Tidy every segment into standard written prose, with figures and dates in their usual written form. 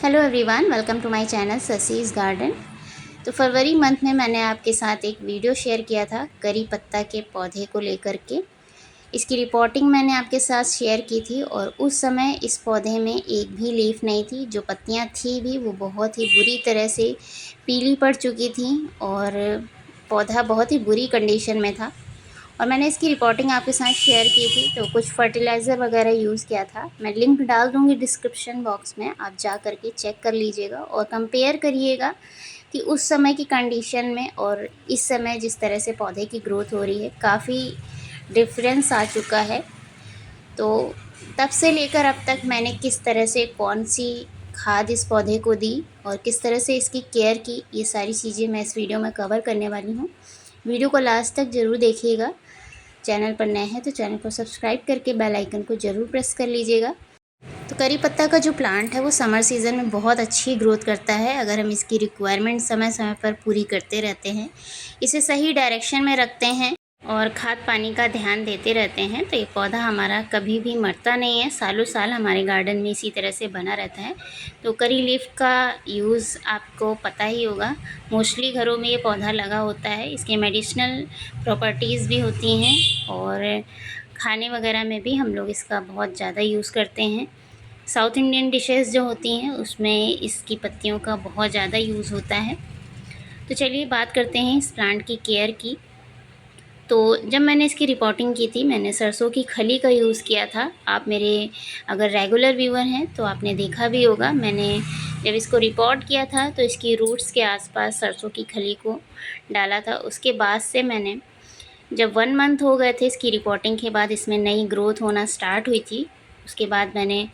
Hello everyone, welcome to my channel ससीज garden. तो फरवरी मंथ में मैंने आपके साथ एक वीडियो शेयर किया था करी पत्ता के पौधे को लेकर के। इसकी रिपोर्टिंग मैंने आपके साथ शेयर की थी और उस समय इस पौधे में एक भी लीफ नहीं थी। जो पत्तियां थी भी वो बहुत ही बुरी तरह से पीली पड़ चुकी थी और पौधा बहुत ही बुरी कंडीशन में था। और मैंने इसकी रिपोर्टिंग आपके साथ शेयर की थी। तो कुछ फर्टिलाइज़र वगैरह यूज़ किया था। मैं लिंक डाल दूँगी डिस्क्रिप्शन बॉक्स में, आप जा कर के चेक कर लीजिएगा और कंपेयर करिएगा कि उस समय की कंडीशन में और इस समय जिस तरह से पौधे की ग्रोथ हो रही है, काफ़ी डिफरेंस आ चुका है। तो तब से लेकर अब तक मैंने किस तरह से कौन सी खाद इस पौधे को दी और किस तरह से इसकी केयर की, ये सारी चीज़ें मैं इस वीडियो में कवर करने वाली हूँ। वीडियो को लास्ट तक ज़रूर देखिएगा। चैनल पर नए हैं तो चैनल को सब्सक्राइब करके बेल आइकन को ज़रूर प्रेस कर लीजिएगा। तो करी पत्ता का जो प्लांट है वो समर सीज़न में बहुत अच्छी ग्रोथ करता है अगर हम इसकी रिक्वायरमेंट समय समय पर पूरी करते रहते हैं, इसे सही डायरेक्शन में रखते हैं और खाद पानी का ध्यान देते रहते हैं तो ये पौधा हमारा कभी भी मरता नहीं है। सालों साल हमारे गार्डन में इसी तरह से बना रहता है। तो करी लीफ का यूज़ आपको पता ही होगा, मोस्टली घरों में ये पौधा लगा होता है। इसके मेडिसिनल प्रॉपर्टीज़ भी होती हैं और खाने वगैरह में भी हम लोग इसका बहुत ज़्यादा यूज़ करते हैं। साउथ इंडियन डिशेस जो होती हैं उसमें इसकी पत्तियों का बहुत ज़्यादा यूज़ होता है। तो चलिए बात करते हैं इस प्लांट की केयर की। तो जब मैंने इसकी रिपोर्टिंग की थी मैंने सरसों की खली का यूज़ किया था। आप मेरे अगर रेगुलर व्यूअर हैं तो आपने देखा भी होगा, मैंने जब इसको रिपोर्ट किया था तो इसकी रूट्स के आसपास सरसों की खली को डाला था। उसके बाद से मैंने जब 1 मंथ हो गए थे इसकी रिपोर्टिंग के बाद, इसमें नई ग्रोथ होना स्टार्ट हुई थी। उसके बाद मैंने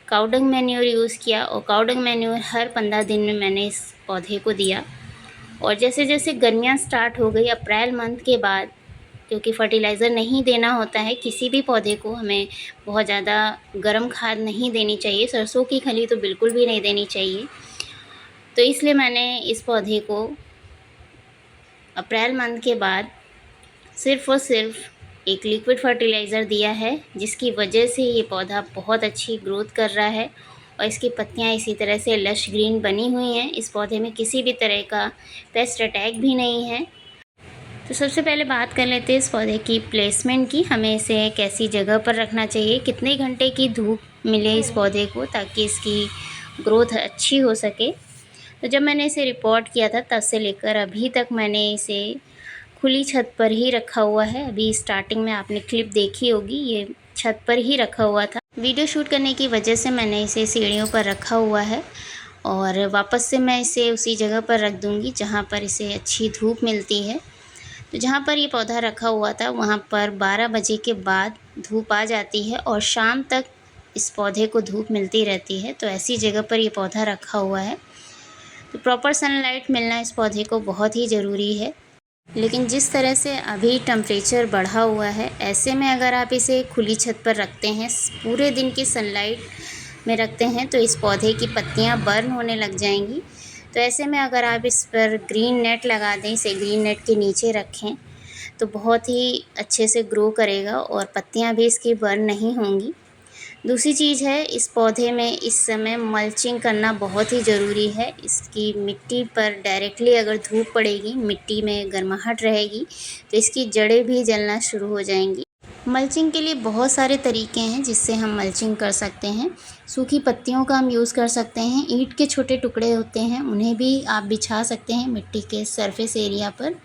काउडंग मैन्योर यूज़ किया और काउडंग मैन्योर हर 15 दिन में मैंने इस पौधे को दिया। और जैसे जैसे गर्मियाँ स्टार्ट हो गई अप्रैल मंथ के बाद, क्योंकि फर्टिलाइज़र नहीं देना होता है किसी भी पौधे को, हमें बहुत ज़्यादा गर्म खाद नहीं देनी चाहिए, सरसों की खली तो बिल्कुल भी नहीं देनी चाहिए। तो इसलिए मैंने इस पौधे को अप्रैल मंथ के बाद सिर्फ़ और सिर्फ एक लिक्विड फर्टिलाइज़र दिया है, जिसकी वजह से ये पौधा बहुत अच्छी ग्रोथ कर रहा है और इसकी पत्तियां इसी तरह से लश ग्रीन बनी हुई हैं। इस पौधे में किसी भी तरह का पेस्ट अटैक भी नहीं है। तो सबसे पहले बात कर लेते हैं इस पौधे की प्लेसमेंट की। हमें इसे कैसी जगह पर रखना चाहिए, कितने घंटे की धूप मिले इस पौधे को ताकि इसकी ग्रोथ अच्छी हो सके। तो जब मैंने इसे रिपोर्ट किया था तब से लेकर अभी तक मैंने इसे खुली छत पर ही रखा हुआ है। अभी स्टार्टिंग में आपने क्लिप देखी होगी, ये छत पर ही रखा हुआ था। वीडियो शूट करने की वजह से मैंने इसे सीढ़ियों पर रखा हुआ है और वापस से मैं इसे उसी जगह पर रख दूँगी जहाँ पर इसे अच्छी धूप मिलती है। तो जहाँ पर ये पौधा रखा हुआ था वहाँ पर 12 बजे के बाद धूप आ जाती है और शाम तक इस पौधे को धूप मिलती रहती है। तो ऐसी जगह पर ये पौधा रखा हुआ है। तो प्रॉपर सनलाइट मिलना इस पौधे को बहुत ही ज़रूरी है। लेकिन जिस तरह से अभी टेम्परेचर बढ़ा हुआ है, ऐसे में अगर आप इसे खुली छत पर रखते हैं, पूरे दिन की सनलाइट में रखते हैं तो इस पौधे की पत्तियां बर्न होने लग जाएंगी। तो ऐसे में अगर आप इस पर ग्रीन नेट लगा दें, इसे ग्रीन नेट के नीचे रखें तो बहुत ही अच्छे से ग्रो करेगा और पत्तियां भी इसकी बर्न नहीं होंगी। दूसरी चीज़ है, इस पौधे में इस समय मल्चिंग करना बहुत ही ज़रूरी है। इसकी मिट्टी पर डायरेक्टली अगर धूप पड़ेगी, मिट्टी में गर्माहट रहेगी तो इसकी जड़ें भी जलना शुरू हो जाएंगी। मल्चिंग के लिए बहुत सारे तरीके हैं जिससे हम मल्चिंग कर सकते हैं। सूखी पत्तियों का हम यूज़ कर सकते हैं, ईंट के छोटे टुकड़े होते हैं उन्हें भी आप बिछा सकते हैं मिट्टी के सरफेस एरिया पर।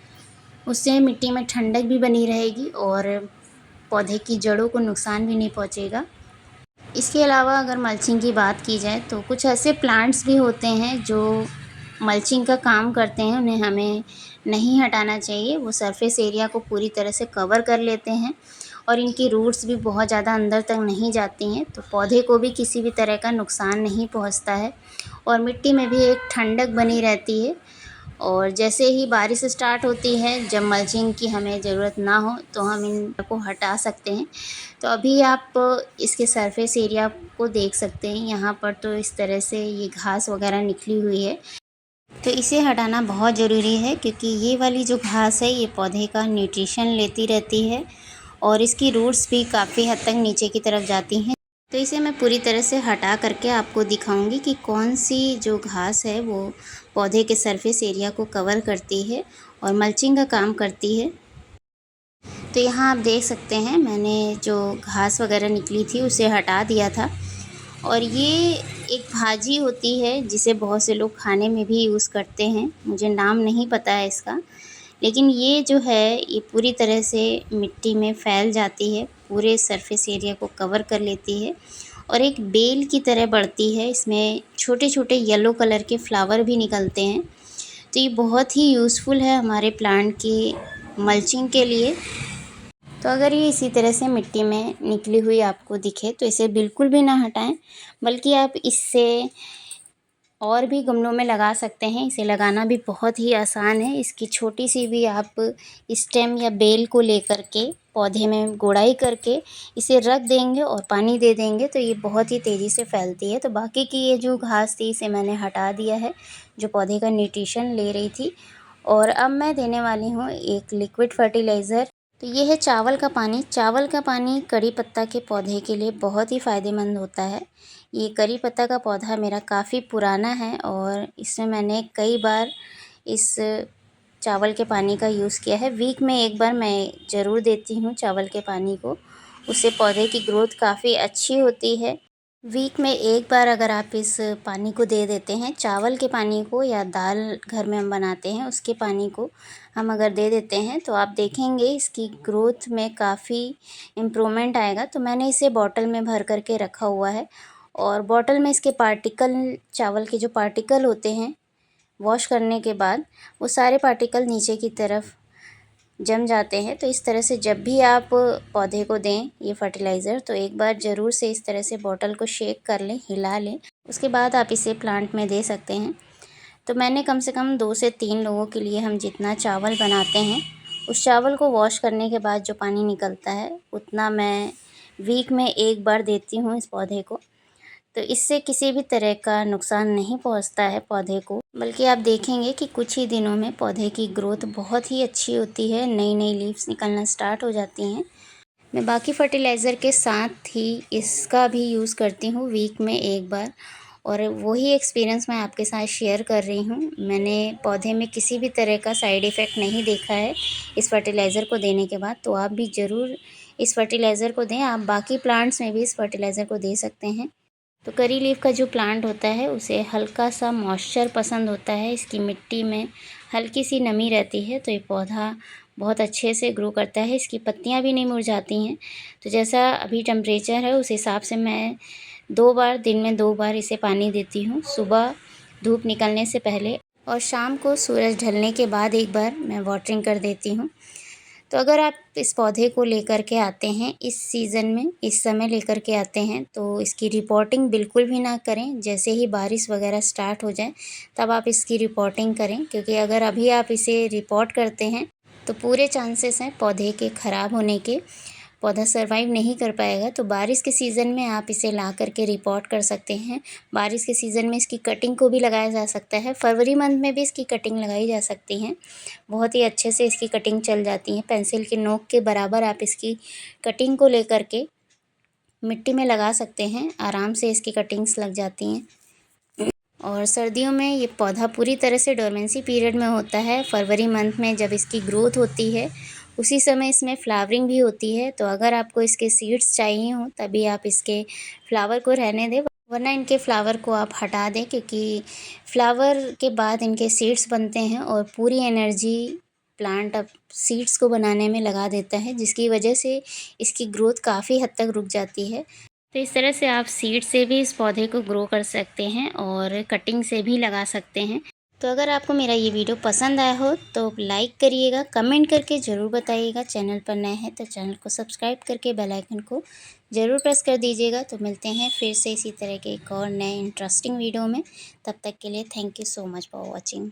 उससे मिट्टी में ठंडक भी बनी रहेगी और पौधे की जड़ों को नुकसान भी नहीं पहुँचेगा। इसके अलावा अगर मल्चिंग की बात की जाए तो कुछ ऐसे प्लांट्स भी होते हैं जो मल्चिंग का काम करते हैं, उन्हें हमें नहीं हटाना चाहिए। वो सरफेस एरिया को पूरी तरह से कवर कर लेते हैं और इनकी रूट्स भी बहुत ज़्यादा अंदर तक नहीं जाती हैं, तो पौधे को भी किसी भी तरह का नुकसान नहीं पहुंचता है और मिट्टी में भी एक ठंडक बनी रहती है। और जैसे ही बारिश स्टार्ट होती है, जब मल्चिंग की हमें ज़रूरत ना हो तो हम इनको हटा सकते हैं। तो अभी आप इसके सरफेस एरिया को देख सकते हैं, यहाँ पर तो इस तरह से ये घास वगैरह निकली हुई है, तो इसे हटाना बहुत ज़रूरी है क्योंकि ये वाली जो घास है ये पौधे का न्यूट्रिशन लेती रहती है और इसकी रूट्स भी काफ़ी हद तक नीचे की तरफ जाती हैं। तो इसे मैं पूरी तरह से हटा करके आपको दिखाऊंगी कि कौन सी जो घास है वो पौधे के सरफेस एरिया को कवर करती है और मल्चिंग का काम करती है। तो यहाँ आप देख सकते हैं मैंने जो घास वगैरह निकली थी उसे हटा दिया था। और ये एक भाजी होती है जिसे बहुत से लोग खाने में भी यूज़ करते हैं, मुझे नाम नहीं पता है इसका, लेकिन ये जो है ये पूरी तरह से मिट्टी में फैल जाती है, पूरे सरफेस एरिया को कवर कर लेती है और एक बेल की तरह बढ़ती है। इसमें छोटे छोटे येलो कलर के फ्लावर भी निकलते हैं। तो ये बहुत ही यूज़फुल है हमारे प्लांट की मल्चिंग के लिए। तो अगर ये इसी तरह से मिट्टी में निकली हुई आपको दिखे तो इसे बिल्कुल भी ना हटाएं, बल्कि आप इससे और भी गमलों में लगा सकते हैं। इसे लगाना भी बहुत ही आसान है। इसकी छोटी सी भी आप स्टेम या बेल को लेकर के पौधे में गोड़ाई करके इसे रख देंगे और पानी दे देंगे तो ये बहुत ही तेज़ी से फैलती है। तो बाकी की ये जो घास थी इसे मैंने हटा दिया है, जो पौधे का न्यूट्रिशन ले रही थी। और अब मैं देने वाली हूँ एक लिक्विड फर्टिलाइज़र। तो ये है चावल का पानी। चावल का पानी कड़ी पत्ता के पौधे के लिए बहुत ही फ़ायदेमंद होता है। ये करी पत्ता का पौधा मेरा काफ़ी पुराना है और इसमें मैंने कई बार इस चावल के पानी का यूज़ किया है। वीक में एक बार मैं ज़रूर देती हूँ चावल के पानी को, उससे पौधे की ग्रोथ काफ़ी अच्छी होती है। वीक में एक बार अगर आप इस पानी को दे देते हैं, चावल के पानी को या दाल घर में हम बनाते हैं उसके पानी को हम अगर दे देते हैं तो आप देखेंगे इसकी ग्रोथ में काफ़ी इम्प्रूवमेंट आएगा। तो मैंने इसे बॉटल में भर करके रखा हुआ है और बॉटल में इसके पार्टिकल, चावल के जो पार्टिकल होते हैं वॉश करने के बाद वो सारे पार्टिकल नीचे की तरफ जम जाते हैं। तो इस तरह से जब भी आप पौधे को दें ये फर्टिलाइज़र तो एक बार ज़रूर से इस तरह से बॉटल को शेक कर लें, हिला लें, उसके बाद आप इसे प्लांट में दे सकते हैं। तो मैंने कम से कम 2 से 3 लोगों के लिए हम जितना चावल बनाते हैं उस चावल को वॉश करने के बाद जो पानी निकलता है उतना मैं वीक में एक बार देती हूँ इस पौधे को। तो इससे किसी भी तरह का नुकसान नहीं पहुंचता है पौधे को, बल्कि आप देखेंगे कि कुछ ही दिनों में पौधे की ग्रोथ बहुत ही अच्छी होती है, नई नई लीव्स निकलना स्टार्ट हो जाती हैं। मैं बाकी फर्टिलाइज़र के साथ ही इसका भी यूज़ करती हूँ वीक में एक बार, और वही एक्सपीरियंस मैं आपके साथ शेयर कर रही हूँ। मैंने पौधे में किसी भी तरह का साइड इफ़ेक्ट नहीं देखा है इस फर्टिलाइज़र को देने के बाद। तो आप भी ज़रूर इस फर्टिलाइज़र को दें। आप बाकी प्लांट्स में भी इस फर्टिलाइज़र को दे सकते हैं। तो करी लीफ का जो प्लांट होता है उसे हल्का सा मॉइस्चर पसंद होता है, इसकी मिट्टी में हल्की सी नमी रहती है तो ये पौधा बहुत अच्छे से ग्रो करता है। इसकी पत्तियां भी नहीं मुरझाती हैं। तो जैसा अभी टेम्परेचर है उस हिसाब से मैं 2 बार, दिन में 2 बार इसे पानी देती हूँ, सुबह धूप निकलने से पहले और शाम को सूरज ढलने के बाद एक बार मैं वाटरिंग कर देती हूँ। तो अगर आप इस पौधे को लेकर के आते हैं इस सीज़न में, इस समय लेकर के आते हैं तो इसकी रिपोर्टिंग बिल्कुल भी ना करें। जैसे ही बारिश वगैरह स्टार्ट हो जाए तब आप इसकी रिपोर्टिंग करें, क्योंकि अगर अभी आप इसे रिपोर्ट करते हैं तो पूरे चांसेस हैं पौधे के ख़राब होने के, पौधा सर्वाइव नहीं कर पाएगा। तो बारिश के सीज़न में आप इसे ला करके रिपोर्ट कर सकते हैं। बारिश के सीज़न में इसकी कटिंग को भी लगाया जा सकता है, फरवरी मंथ में भी इसकी कटिंग लगाई जा सकती हैं। बहुत ही अच्छे से इसकी कटिंग चल जाती है। पेंसिल के नोक के बराबर आप इसकी कटिंग को लेकर के मिट्टी में लगा सकते हैं, आराम से इसकी कटिंग्स लग जाती हैं। और सर्दियों में ये पौधा पूरी तरह से डोरमेंसी पीरियड में होता है। फरवरी मंथ में जब इसकी ग्रोथ होती है उसी समय इसमें फ्लावरिंग भी होती है। तो अगर आपको इसके सीड्स चाहिए हों तभी आप इसके फ्लावर को रहने दें, वरना इनके फ्लावर को आप हटा दें, क्योंकि फ्लावर के बाद इनके सीड्स बनते हैं और पूरी एनर्जी प्लांट अब सीड्स को बनाने में लगा देता है, जिसकी वजह से इसकी ग्रोथ काफ़ी हद तक रुक जाती है। तो इस तरह से आप सीड से भी इस पौधे को ग्रो कर सकते हैं और कटिंग से भी लगा सकते हैं। तो अगर आपको मेरा ये वीडियो पसंद आया हो तो लाइक करिएगा, कमेंट करके ज़रूर बताइएगा। चैनल पर नए हैं तो चैनल को सब्सक्राइब करके बेल आइकन को ज़रूर प्रेस कर दीजिएगा। तो मिलते हैं फिर से इसी तरह के एक और नए इंटरेस्टिंग वीडियो में। तब तक के लिए thank you so much for watching.